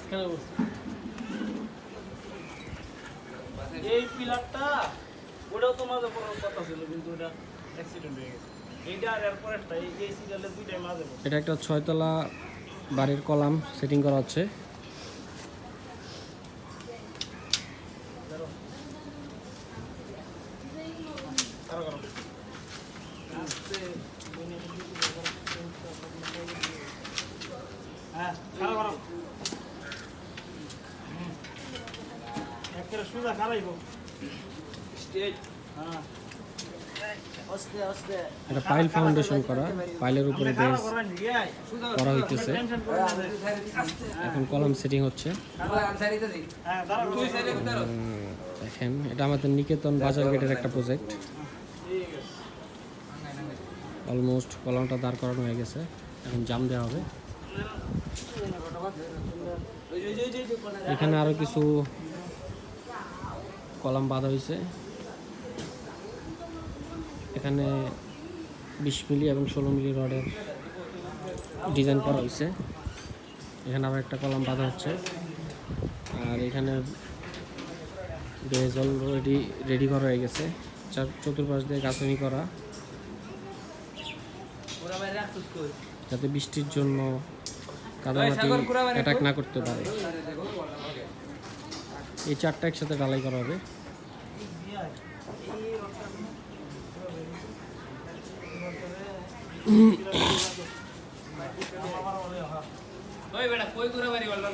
মাঝখানে বসছে এই পিলারটা ওটাও তো মাঝে পড়ার কথা ছিল কিন্তু ওটা অ্যাক্সিডেন্ট হয়ে গেছে এইটা আর এরপর একটা এই সিরিয়ালের দুইটাই মাঝে পড়ছে এটা একটা 6 তলা বাড়ির কলাম সেটিং করা হচ্ছে। হ্যাঁ খারাপ খারাপ একেবারে সুদা খারাইব স্টেজ হ্যাঁ আস্তে আস্তে এটা পাইল ফাউন্ডেশন করা, পাইলের উপরে বেস করা হইতেছে। এখন কলাম সেটিং হচ্ছে। দেখেন এটা আমাদের নিকেতন বাজার গেটের একটা প্রজেক্ট। অলমোস্ট কলামটা দাঁড় করানো হয়ে গেছে, এখন জাম দেওয়া হবে। এখানে আরো কিছু কলাম বাঁধা হয়েছে। এখানে 20 মিলি এবং 16 মিলি রডের ডিজাইন করা হয়েছে। এখানে আবার একটা কলাম বাঁধা হচ্ছে। আর এখানে বেজ অলরেডি রেডি করা হয়ে গেছে, চতুর্পাশ দিয়ে গাঁথনি করা, যাতে বৃষ্টির জন্য কাদামাটি অ্যাটাক না করতে পারে। এই চারটা একসাথে ঢালাই করা হবে। ওই বেটা কই করে বাড়ি বললাম